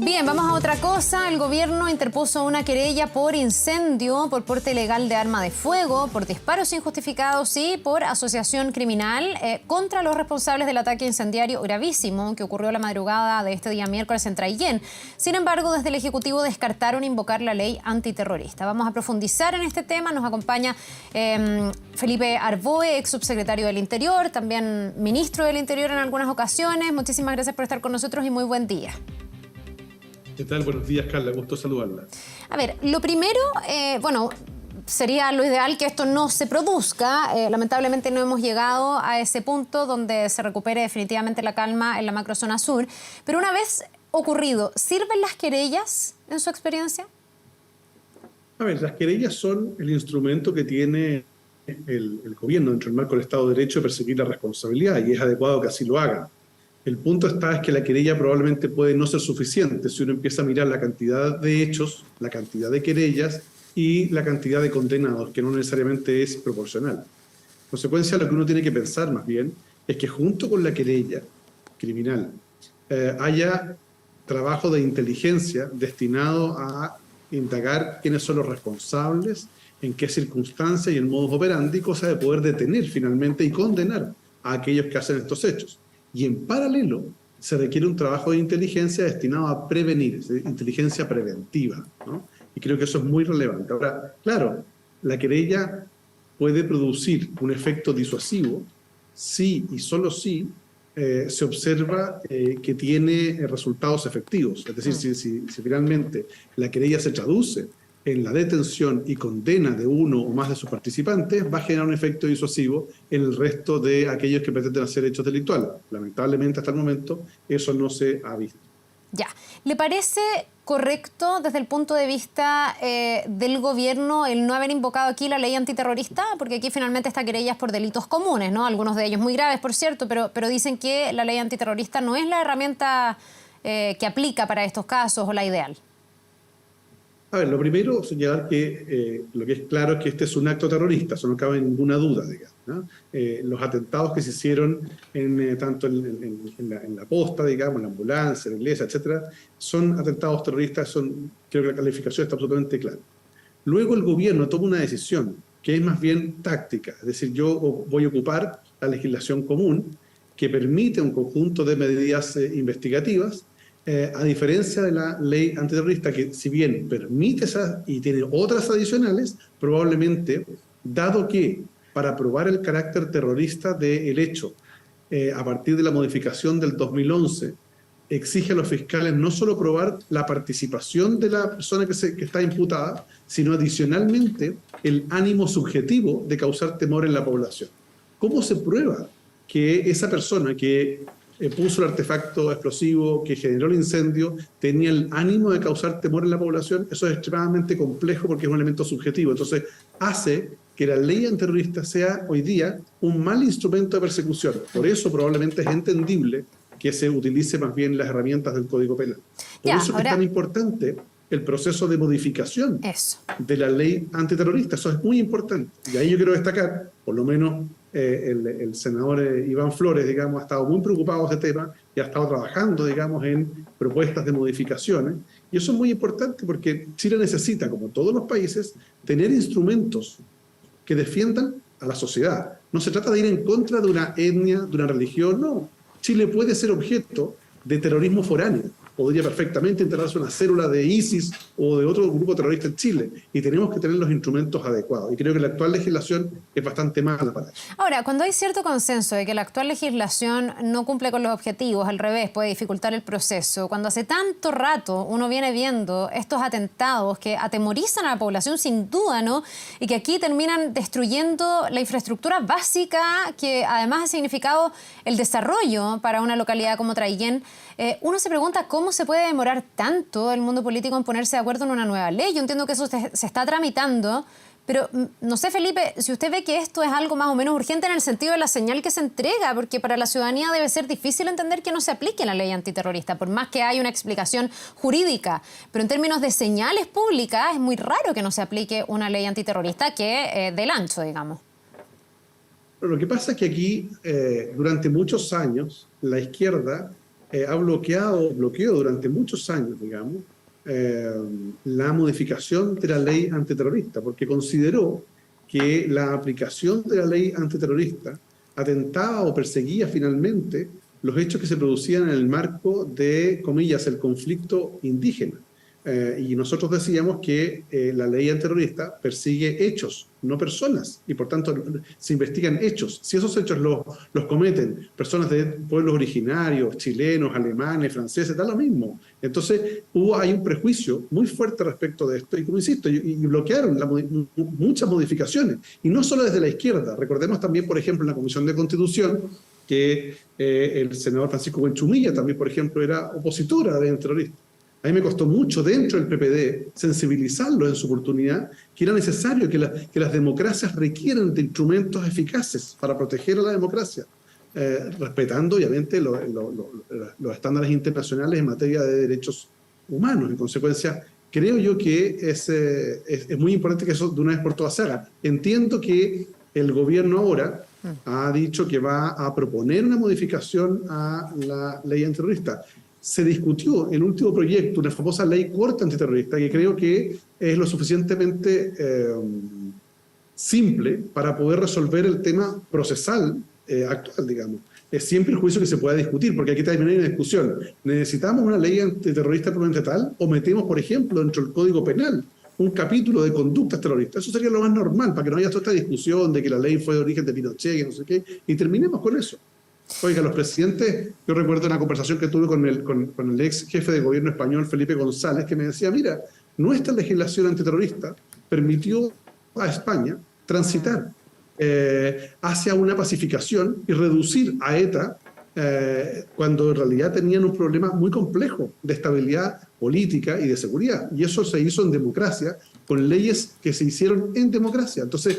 Bien, vamos a otra cosa. El gobierno interpuso una querella por incendio, por porte ilegal de arma de fuego, por disparos injustificados y por asociación criminal contra los responsables del ataque incendiario gravísimo que ocurrió la madrugada de este día miércoles en Traillén. Sin embargo, desde el Ejecutivo descartaron invocar la ley antiterrorista. Vamos a profundizar en este tema. Nos acompaña Felipe Arboe, ex subsecretario del Interior, también ministro del Interior en algunas ocasiones. Muchísimas gracias por estar con nosotros y muy buen día. ¿Qué tal? Buenos días, Carla. Gusto saludarla. A ver, lo primero, sería lo ideal que esto no se produzca. Lamentablemente no hemos llegado a ese punto donde se recupere definitivamente la calma en la macrozona sur. Pero una vez ocurrido, ¿sirven las querellas en su experiencia? A ver, las querellas son el instrumento que tiene el gobierno dentro del marco del Estado de Derecho de perseguir la responsabilidad, y es adecuado que así lo hagan. El punto es que la querella probablemente puede no ser suficiente si uno empieza a mirar la cantidad de hechos, la cantidad de querellas y la cantidad de condenados, que no necesariamente es proporcional. En consecuencia, lo que uno tiene que pensar más bien es que junto con la querella criminal haya trabajo de inteligencia destinado a indagar quiénes son los responsables, en qué circunstancias y el modus operandi, cosa de poder detener finalmente y condenar a aquellos que hacen estos hechos. Y en paralelo se requiere un trabajo de inteligencia destinado a prevenir, es decir, inteligencia preventiva, ¿no? Y creo que eso es muy relevante. Ahora, claro, la querella puede producir un efecto disuasivo si y solo si se observa que tiene resultados efectivos. Es decir, si finalmente la querella se traduce en la detención y condena de uno o más de sus participantes, va a generar un efecto disuasivo en el resto de aquellos que pretenden hacer hechos delictuales. Lamentablemente, hasta el momento, eso no se ha visto. Ya. ¿Le parece correcto desde el punto de vista del gobierno el no haber invocado aquí la ley antiterrorista? Porque aquí finalmente esta querella es por delitos comunes, ¿no? Algunos de ellos muy graves, por cierto, pero dicen que la ley antiterrorista no es la herramienta que aplica para estos casos o la ideal. A ver, lo primero, señalar que lo que es claro es que este es un acto terrorista, eso no cabe ninguna duda, digamos, ¿no? Los atentados que se hicieron tanto en la posta, digamos, en la ambulancia, en la iglesia, etcétera, son atentados terroristas, creo que la calificación está absolutamente clara. Luego el gobierno toma una decisión que es más bien táctica, es decir, yo voy a ocupar la legislación común que permite un conjunto de medidas investigativas, a diferencia de la ley antiterrorista, que si bien permite esas y tiene otras adicionales, probablemente, dado que para probar el carácter terrorista del hecho, a partir de la modificación del 2011, exige a los fiscales no solo probar la participación de la persona que está imputada, sino adicionalmente el ánimo subjetivo de causar temor en la población. ¿Cómo se prueba que esa persona que puso el artefacto explosivo, que generó el incendio, tenía el ánimo de causar temor en la población? Eso es extremadamente complejo porque es un elemento subjetivo. Entonces, hace que la ley antiterrorista sea hoy día un mal instrumento de persecución. Por eso probablemente es entendible que se utilice más bien las herramientas del Código Penal. Por eso es tan importante el proceso de modificación de la ley antiterrorista. Eso es muy importante. Y ahí yo quiero destacar, por lo menos, el senador Iván Flores, digamos, ha estado muy preocupado de este tema y ha estado trabajando, digamos, en propuestas de modificaciones. Y eso es muy importante porque Chile necesita, como todos los países, tener instrumentos que defiendan a la sociedad. No se trata de ir en contra de una etnia, de una religión, no. Chile puede ser objeto de terrorismo foráneo. Podría perfectamente integrarse una célula de ISIS o de otro grupo terrorista en Chile, y tenemos que tener los instrumentos adecuados. Y creo que la actual legislación es bastante mala para eso. Ahora, cuando hay cierto consenso de que la actual legislación no cumple con los objetivos, al revés, puede dificultar el proceso, cuando hace tanto rato uno viene viendo estos atentados que atemorizan a la población sin duda, ¿no? Y que aquí terminan destruyendo la infraestructura básica que además ha significado el desarrollo para una localidad como Traillén, uno se pregunta cómo se puede demorar tanto el mundo político en ponerse de acuerdo en una nueva ley. Yo entiendo que eso se está tramitando, pero no sé, Felipe, si usted ve que esto es algo más o menos urgente en el sentido de la señal que se entrega, porque para la ciudadanía debe ser difícil entender que no se aplique la ley antiterrorista, por más que haya una explicación jurídica. Pero en términos de señales públicas es muy raro que no se aplique una ley antiterrorista que del ancho, digamos. Lo que pasa es que aquí, durante muchos años, la izquierda bloqueó durante muchos años, digamos, la modificación de la ley antiterrorista, porque consideró que la aplicación de la ley antiterrorista atentaba o perseguía finalmente los hechos que se producían en el marco de, comillas, el conflicto indígena. Y nosotros decíamos que la ley antiterrorista persigue hechos, no personas, y por tanto se investigan hechos. Si esos hechos los cometen personas de pueblos originarios, chilenos, alemanes, franceses, da lo mismo. Entonces hay un prejuicio muy fuerte respecto de esto, y como insisto, y bloquearon muchas modificaciones, y no solo desde la izquierda. Recordemos también, por ejemplo, en la Comisión de Constitución, que el senador Francisco Buenchumilla también, por ejemplo, era opositora de antiterrorista. A mí me costó mucho dentro del PPD sensibilizarlos en su oportunidad que era necesario que las democracias requieren de instrumentos eficaces para proteger a la democracia, respetando obviamente los estándares internacionales en materia de derechos humanos. En consecuencia, creo yo que es muy importante que eso de una vez por todas se haga. Entiendo que el gobierno ahora ha dicho que va a proponer una modificación a la ley antiterrorista. Se discutió el último proyecto, una famosa ley corta antiterrorista, que creo que es lo suficientemente simple para poder resolver el tema procesal actual, digamos. Es siempre el juicio que se pueda discutir, porque aquí también hay una discusión. ¿Necesitamos una ley antiterrorista probablemente tal? ¿O metemos, por ejemplo, dentro del Código Penal un capítulo de conductas terroristas? Eso sería lo más normal, para que no haya toda esta discusión de que la ley fue de origen de Pinochet y no sé qué, y terminemos con eso. Oiga, los presidentes, yo recuerdo una conversación que tuve con el ex jefe de gobierno español, Felipe González, que me decía, mira, nuestra legislación antiterrorista permitió a España transitar hacia una pacificación y reducir a ETA cuando en realidad tenían un problema muy complejo de estabilidad política y de seguridad. Y eso se hizo en democracia, con leyes que se hicieron en democracia. Entonces,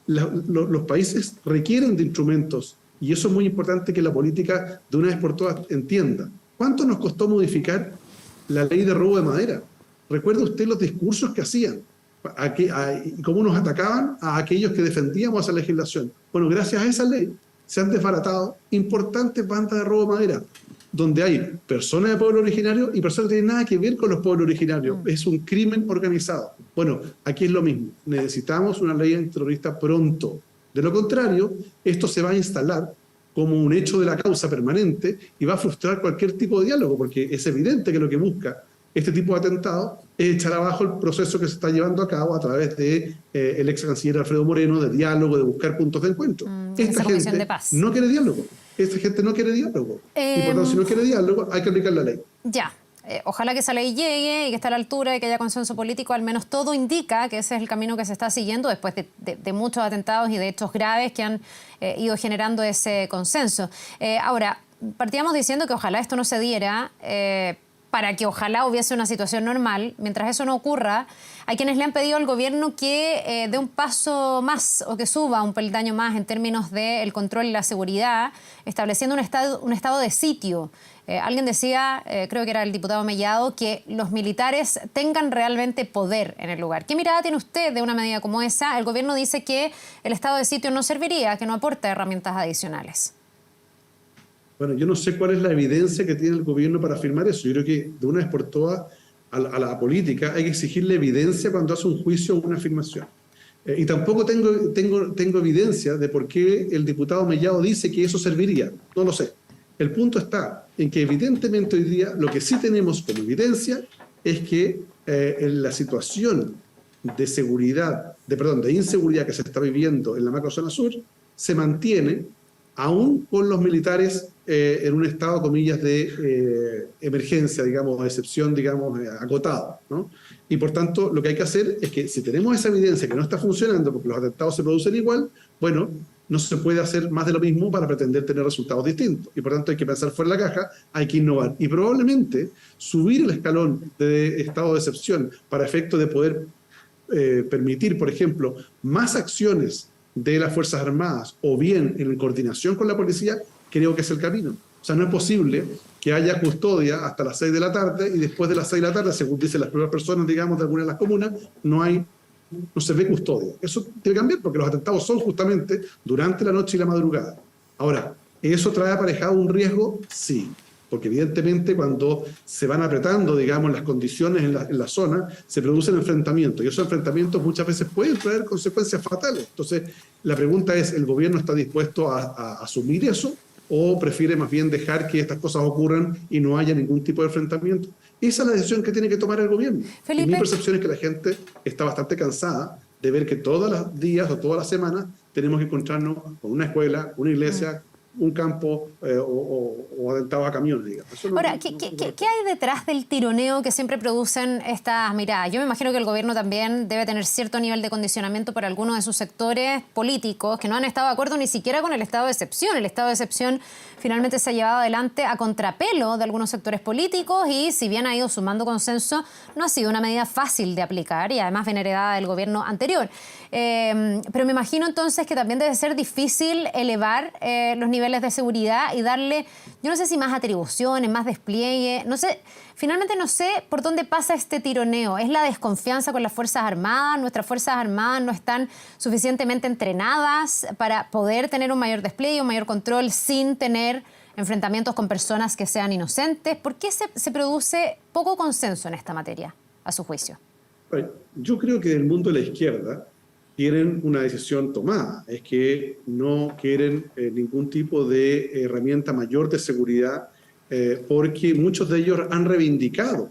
los países requieren de instrumentos. Y eso es muy importante que la política de una vez por todas entienda. ¿Cuánto nos costó modificar la ley de robo de madera? ¿Recuerda usted los discursos que hacían? Y cómo nos atacaban a aquellos que defendíamos esa legislación. Bueno, gracias a esa ley se han desbaratado importantes bandas de robo de madera, donde hay personas de pueblo originario y personas que no tienen nada que ver con los pueblos originarios. Es un crimen organizado. Bueno, aquí es lo mismo. Necesitamos una ley antiterrorista pronto. De lo contrario, esto se va a instalar como un hecho de la causa permanente y va a frustrar cualquier tipo de diálogo, porque es evidente que lo que busca este tipo de atentado es echar abajo el proceso que se está llevando a cabo a través de el ex canciller Alfredo Moreno, de diálogo, de buscar puntos de encuentro. Esta gente de paz no quiere diálogo. Esta gente no quiere diálogo. Y por tanto, si no quiere diálogo, hay que aplicar la ley. Ya. Ojalá que esa ley llegue y que esté a la altura y que haya consenso político. Al menos todo indica que ese es el camino que se está siguiendo después de muchos atentados y de hechos graves que han ido generando ese consenso. Ahora, partíamos diciendo que ojalá esto no se diera para que ojalá hubiese una situación normal. Mientras eso no ocurra, hay quienes le han pedido al gobierno que dé un paso más o que suba un peldaño más en términos del control y la seguridad, estableciendo un estado de sitio. Alguien decía, creo que era el diputado Mellado, que los militares tengan realmente poder en el lugar. ¿Qué mirada tiene usted de una medida como esa? El gobierno dice que el estado de sitio no serviría, que no aporta herramientas adicionales. Bueno, yo no sé cuál es la evidencia que tiene el gobierno para afirmar eso. Yo creo que de una vez por todas a la política hay que exigirle evidencia cuando hace un juicio o una afirmación. Y tampoco tengo evidencia de por qué el diputado Mellado dice que eso serviría. No lo sé. El punto está en que evidentemente hoy día lo que sí tenemos como evidencia es que en la situación de inseguridad que se está viviendo en la macrozona sur se mantiene aún con los militares en un estado, comillas, de emergencia, digamos, de excepción, digamos, acotado, ¿no? Y por tanto, lo que hay que hacer es que si tenemos esa evidencia que no está funcionando porque los atentados se producen igual, bueno, no se puede hacer más de lo mismo para pretender tener resultados distintos. Y por tanto hay que pensar fuera de la caja, hay que innovar. Y probablemente subir el escalón de estado de excepción para efecto de poder permitir, por ejemplo, más acciones de las Fuerzas Armadas o bien en coordinación con la policía, creo que es el camino. O sea, no es posible que haya custodia hasta las 6 de la tarde y después de las 6 de la tarde, según dicen las primeras personas, digamos, de algunas de las comunas, no se ve custodia. Eso debe cambiar porque los atentados son justamente durante la noche y la madrugada. Ahora, ¿eso trae aparejado un riesgo? Sí. porque evidentemente cuando se van apretando, digamos, las condiciones en la zona, se producen enfrentamientos, y esos enfrentamientos muchas veces pueden traer consecuencias fatales. Entonces, la pregunta es, ¿el gobierno está dispuesto a asumir eso o prefiere más bien dejar que estas cosas ocurran y no haya ningún tipo de enfrentamiento? Esa es la decisión que tiene que tomar el gobierno. Felipe. Y mi percepción es que la gente está bastante cansada de ver que todos los días o todas las semanas tenemos que encontrarnos con una escuela, una iglesia, un campo o atentados a camiones, digamos. Ahora, ¿qué hay detrás del tironeo que siempre producen estas miradas? Yo me imagino que el gobierno también debe tener cierto nivel de condicionamiento por algunos de sus sectores políticos que no han estado de acuerdo ni siquiera con el estado de excepción. El estado de excepción finalmente se ha llevado adelante a contrapelo de algunos sectores políticos y, si bien ha ido sumando consenso, no ha sido una medida fácil de aplicar y además viene heredada del gobierno anterior. Pero me imagino entonces que también debe ser difícil elevar los niveles de seguridad y darle, yo no sé si más atribuciones, más despliegue, no sé, finalmente no sé por dónde pasa este tironeo. ¿Es la desconfianza con las Fuerzas Armadas? ¿Nuestras Fuerzas Armadas no están suficientemente entrenadas para poder tener un mayor despliegue, un mayor control sin tener enfrentamientos con personas que sean inocentes? ¿Por qué se produce poco consenso en esta materia, a su juicio? Bueno, yo creo que del mundo de la izquierda tienen una decisión tomada, es que no quieren ningún tipo de herramienta mayor de seguridad porque muchos de ellos han reivindicado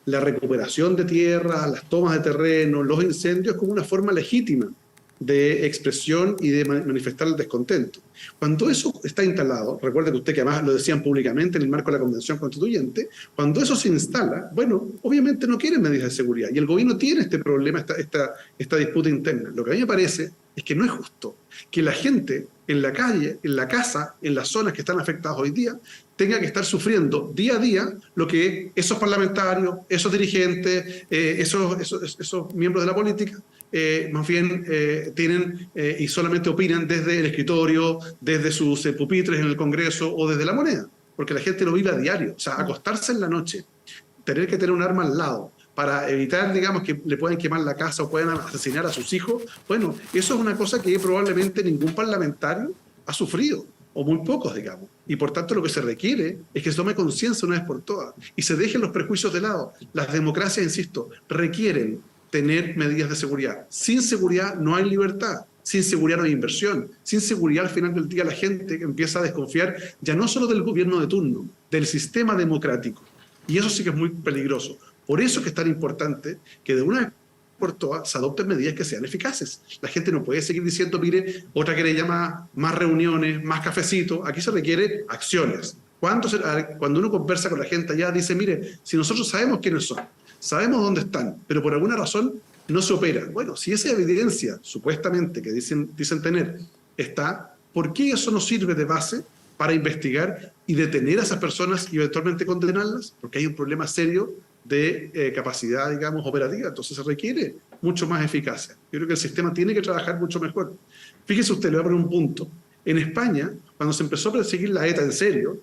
la recuperación de tierra, las tomas de terreno, los incendios como una forma legítima de expresión y de manifestar el descontento. Cuando eso está instalado, recuerde que usted que además lo decían públicamente en el marco de la Convención Constituyente, cuando eso se instala, bueno, obviamente no quieren medidas de seguridad y el gobierno tiene este problema, esta disputa interna. Lo que a mí me parece es que no es justo que la gente en la calle, en la casa, en las zonas que están afectadas hoy día, tenga que estar sufriendo día a día lo que esos parlamentarios, esos dirigentes, esos miembros de la política, más bien tienen y solamente opinan desde el escritorio, desde sus pupitres en el Congreso o desde la moneda, porque la gente lo vive a diario. O sea, acostarse en la noche, tener que tener un arma al lado para evitar, digamos, que le puedan quemar la casa o puedan asesinar a sus hijos, bueno, eso es una cosa que probablemente ningún parlamentario ha sufrido, o muy pocos, digamos. Y por tanto lo que se requiere es que se tome conciencia una vez por todas y se dejen los prejuicios de lado. Las democracias, insisto, requieren tener medidas de seguridad. Sin seguridad no hay libertad. Sin seguridad no hay inversión. Sin seguridad, al final del día, la gente empieza a desconfiar ya no solo del gobierno de turno, del sistema democrático. Y eso sí que es muy peligroso. Por eso que es tan importante que de una vez por todas se adopten medidas que sean eficaces. La gente no puede seguir diciendo, mire, otra querella más reuniones, más cafecitos. Aquí se requiere acciones. Cuando uno conversa con la gente allá, dice, mire, si nosotros sabemos quiénes son, sabemos dónde están, pero por alguna razón no se opera. Bueno, si esa evidencia, supuestamente, que dicen tener, está, ¿por qué eso no sirve de base para investigar y detener a esas personas y eventualmente condenarlas? Porque hay un problema serio de capacidad, digamos, operativa. Entonces se requiere mucho más eficacia. Yo creo que el sistema tiene que trabajar mucho mejor. Fíjese usted, le voy a poner un punto. En España, cuando se empezó a perseguir la ETA en serio,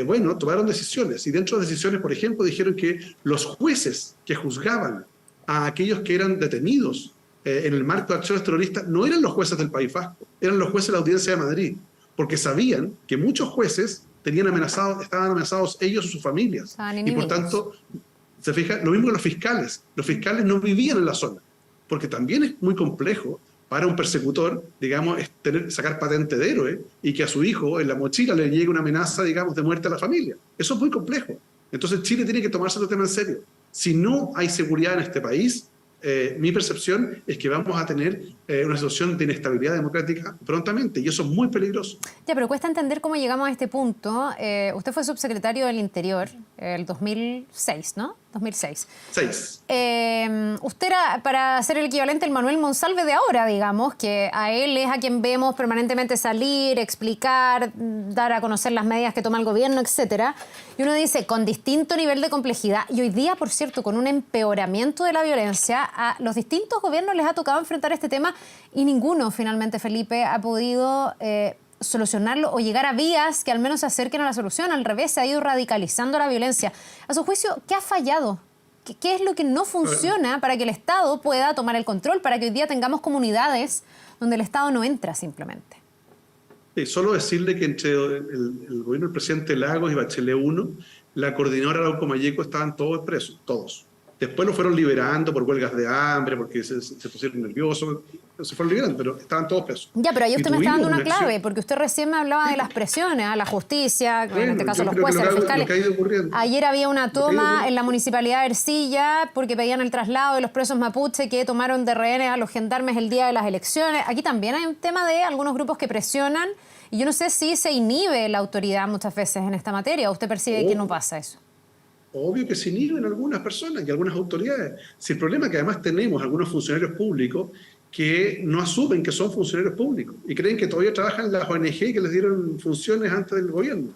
bueno, tomaron decisiones. Y dentro de las decisiones, por ejemplo, dijeron que los jueces que juzgaban a aquellos que eran detenidos en el marco de acciones terroristas no eran los jueces del País Vasco, eran los jueces de la Audiencia de Madrid, porque sabían que muchos jueces estaban amenazados ellos y sus familias. Y por tanto, se fija, lo mismo que los fiscales. Los fiscales no vivían en la zona, porque también es muy complejo para un persecutor, digamos, sacar patente de héroe y que a su hijo en la mochila le llegue una amenaza, digamos, de muerte a la familia. Eso es muy complejo. Entonces Chile tiene que tomarse el tema en serio. Si no hay seguridad en este país, mi percepción es que vamos a tener una situación de inestabilidad democrática prontamente, y eso es muy peligroso. Ya, pero cuesta entender cómo llegamos a este punto. Usted fue subsecretario del Interior el 2006, ¿no? 2006. Usted era, para ser el equivalente, el Manuel Monsalve de ahora, digamos, que a él es a quien vemos permanentemente salir, explicar, dar a conocer las medidas que toma el gobierno, etcétera. Y uno dice, con distinto nivel de complejidad, y hoy día, por cierto, con un empeoramiento de la violencia, a los distintos gobiernos les ha tocado enfrentar este tema y ninguno, finalmente, Felipe, ha podido solucionarlo o llegar a vías que al menos se acerquen a la solución. Al revés, se ha ido radicalizando la violencia. A su juicio, ¿qué ha fallado? ¿Qué es lo que no funciona para que el Estado pueda tomar el control, para que hoy día tengamos comunidades donde el Estado no entra simplemente? Solo decirle que entre el gobierno del presidente Lagos y Bachelet 1, la coordinadora Arauco Mayeco estaban todos presos, todos. Después lo fueron liberando por huelgas de hambre, porque se pusieron nerviosos, se fueron liberando, pero estaban todos presos. Ya, pero ahí usted me está dando una clave, acción. porque usted recién me hablaba de las presiones a la justicia, Bueno, en este caso yo los creo que jueces, los fiscales. lo que ha ido ocurriendo. Ayer había una toma en la municipalidad de Ercilla porque pedían el traslado de los presos mapuche que tomaron de rehenes a los gendarmes el día de las elecciones. Aquí también hay un tema de algunos grupos que presionan y yo no sé si se inhibe la autoridad muchas veces en esta materia. ¿O usted percibe que no pasa eso? Obvio que se inhiben algunas personas y algunas autoridades. Si el problema es que además tenemos algunos funcionarios públicos que no asumen que son funcionarios públicos y creen que todavía trabajan en las ONG y que les dieron funciones antes del gobierno.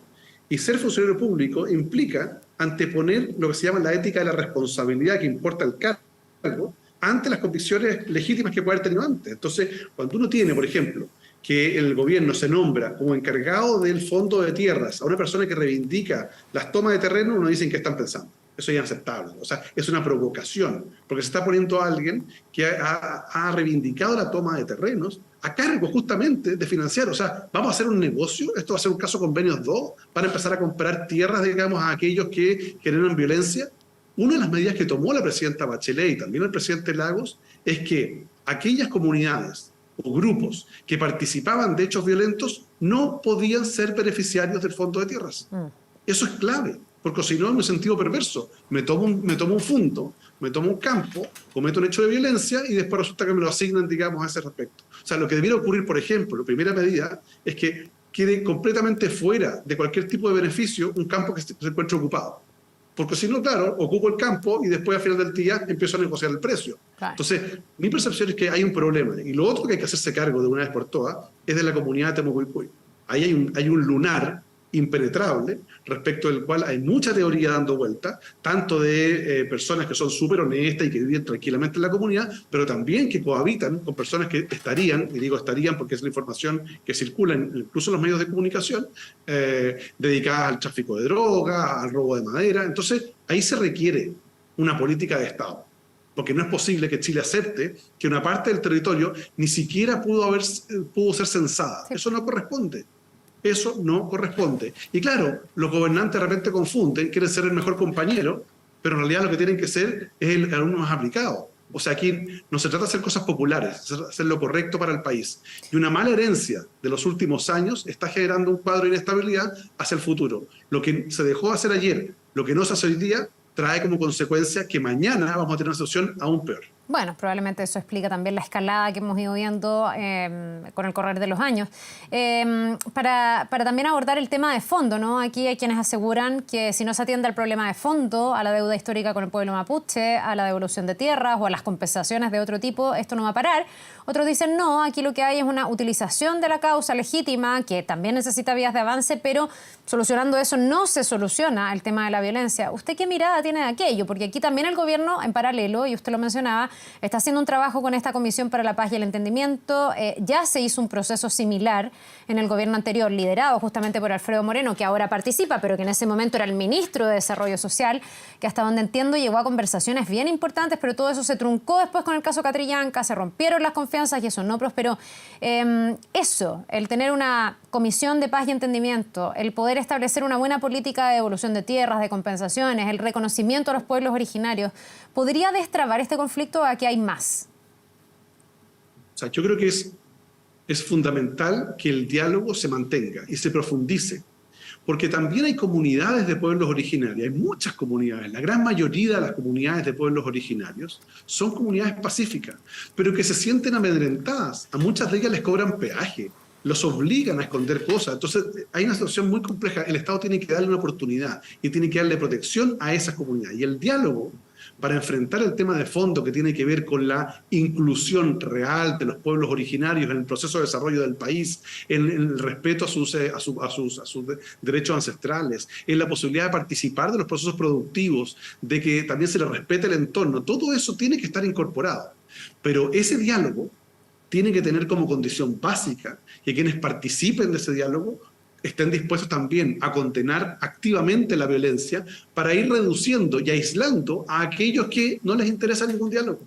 Y ser funcionario público implica anteponer lo que se llama la ética de la responsabilidad que importa el cargo ante las convicciones legítimas que puede haber tenido antes. Entonces, cuando uno tiene, por ejemplo, que el gobierno se nombra como encargado del fondo de tierras a una persona que reivindica las tomas de terreno, uno dice en qué están pensando. Eso es inaceptable. O sea, es una provocación, porque se está poniendo a alguien que ha reivindicado la toma de terrenos a cargo justamente de financiar. O sea, ¿vamos a hacer un negocio? ¿Esto va a ser un caso convenios 2? ¿Van a empezar a comprar tierras, digamos, a aquellos que generan violencia? Una de las medidas que tomó la presidenta Bachelet y también el presidente Lagos es que aquellas comunidades o grupos que participaban de hechos violentos no podían ser beneficiarios del fondo de tierras. Eso es clave, porque si no, en un sentido perverso, me tomo un fondo, me tomo un campo, cometo un hecho de violencia y después resulta que me lo asignan, digamos, a ese respecto. O sea, lo que debiera ocurrir, por ejemplo, la primera medida es que quede completamente fuera de cualquier tipo de beneficio un campo que se encuentre ocupado. Porque si no, claro, ocupo el campo y después al final del día empiezo a negociar el precio. Claro. Entonces, mi percepción es que hay un problema. Y lo otro que hay que hacerse cargo de una vez por todas es de la comunidad de Temucuicui. Ahí hay un lunar impenetrable respecto del cual hay mucha teoría dando vuelta, tanto de personas que son súper honestas y que viven tranquilamente en la comunidad, pero también que cohabitan con personas que estarían, y digo estarían porque es la información que circula incluso en los medios de comunicación, dedicadas al tráfico de drogas, al robo de madera. Entonces, ahí se requiere una política de Estado, porque no es posible que Chile acepte que una parte del territorio ni siquiera pudo ser censada. Sí. Eso no corresponde. Eso no corresponde. Y claro, los gobernantes de repente confunden, quieren ser el mejor compañero, pero en realidad lo que tienen que ser es el alumno más aplicado. O sea, aquí no se trata de hacer cosas populares, de hacer lo correcto para el país. Y una mala herencia de los últimos años está generando un cuadro de inestabilidad hacia el futuro. Lo que se dejó de hacer ayer, lo que no se hace hoy día, trae como consecuencia que mañana vamos a tener una situación aún peor. Bueno, probablemente eso explica también la escalada que hemos ido viendo con el correr de los años. Para también abordar el tema de fondo, ¿no? Aquí hay quienes aseguran que si no se atiende al problema de fondo, a la deuda histórica con el pueblo mapuche, a la devolución de tierras o a las compensaciones de otro tipo, esto no va a parar. Otros dicen no, aquí lo que hay es una utilización de la causa legítima que también necesita vías de avance, pero solucionando eso no se soluciona el tema de la violencia. ¿Usted qué mirada tiene de aquello? Porque aquí también el gobierno, en paralelo, y usted lo mencionaba, está haciendo un trabajo con esta Comisión para la Paz y el Entendimiento. Ya se hizo un proceso similar en el gobierno anterior, liderado justamente por Alfredo Moreno, que ahora participa, pero que en ese momento era el ministro de Desarrollo Social, que hasta donde entiendo llegó a conversaciones bien importantes, pero todo eso se truncó después con el caso Catrillanca, se rompieron las confianzas y eso no prosperó. Eso, el tener una Comisión de Paz y Entendimiento, el poder establecer una buena política de devolución de tierras, de compensaciones, el reconocimiento a los pueblos originarios, ¿podría destrabar este conflicto o aquí hay más? O sea, yo creo que es fundamental que el diálogo se mantenga y se profundice, porque también hay comunidades de pueblos originarios, hay muchas comunidades, la gran mayoría de las comunidades de pueblos originarios son comunidades pacíficas, pero que se sienten amedrentadas, a muchas de ellas les cobran peaje, los obligan a esconder cosas. Entonces hay una situación muy compleja. El Estado tiene que darle una oportunidad y tiene que darle protección a esas comunidades. Y el diálogo para enfrentar el tema de fondo que tiene que ver con la inclusión real de los pueblos originarios en el proceso de desarrollo del país, en el respeto a sus derechos ancestrales, en la posibilidad de participar de los procesos productivos, de que también se les respete el entorno. Todo eso tiene que estar incorporado. Pero ese diálogo tiene que tener como condición básica que quienes participen de ese diálogo estén dispuestos también a condenar activamente la violencia para ir reduciendo y aislando a aquellos que no les interesa ningún diálogo.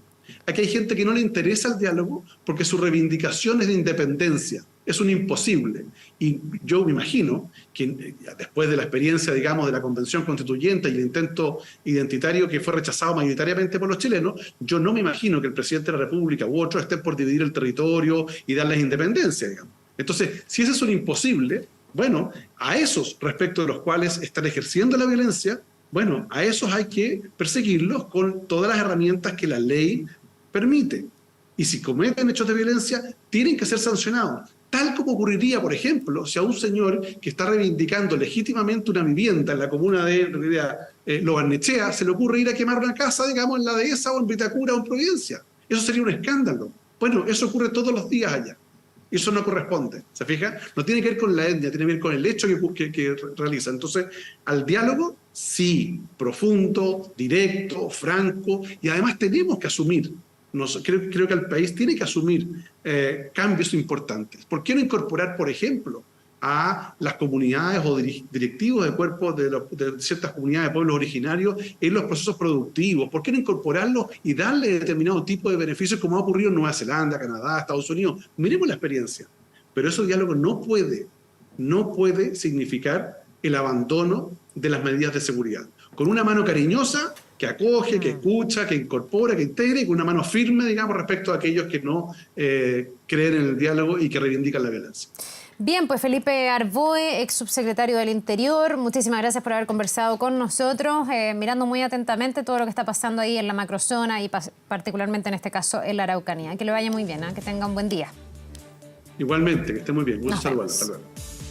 Aquí hay gente que no le interesa el diálogo porque su reivindicación es de independencia, es un imposible. Y yo me imagino que después de la experiencia, digamos, de la Convención Constituyente y el intento identitario que fue rechazado mayoritariamente por los chilenos, yo no me imagino que el presidente de la República u otros estén por dividir el territorio y darles independencia, digamos. Entonces, si ese es un imposible, bueno, a esos respecto de los cuales están ejerciendo la violencia, bueno, a esos hay que perseguirlos con todas las herramientas que la ley permite. Y si cometen hechos de violencia, tienen que ser sancionados. Tal como ocurriría, por ejemplo, si a un señor que está reivindicando legítimamente una vivienda en la comuna de Lo Barnechea se le ocurre ir a quemar una casa, digamos, en la Dehesa o en Vitacura o en Providencia. Eso sería un escándalo. Bueno, eso ocurre todos los días allá. Eso no corresponde, ¿se fija? No tiene que ver con la etnia, tiene que ver con el hecho que realiza. Entonces, al diálogo, sí, profundo, directo, franco, y además tenemos que asumir, creo que el país tiene que asumir cambios importantes. ¿Por qué no incorporar, por ejemplo, a las comunidades o directivos de cuerpos de ciertas comunidades de pueblos originarios en los procesos productivos? ¿Por qué no incorporarlos y darle determinado tipo de beneficios como ha ocurrido en Nueva Zelanda, Canadá, Estados Unidos? Miremos la experiencia. Pero ese diálogo no puede significar el abandono de las medidas de seguridad. Con una mano cariñosa que acoge, que escucha, que incorpora, que integra, y con una mano firme, digamos, respecto a aquellos que no creen en el diálogo y que reivindican la violencia. Bien, pues Felipe Arboe, ex subsecretario del Interior, muchísimas gracias por haber conversado con nosotros, mirando muy atentamente todo lo que está pasando ahí en la macrozona y particularmente en este caso en la Araucanía. Que le vaya muy bien, que tenga un buen día. Igualmente, que esté muy bien. Gusto saludarlo. Hasta luego.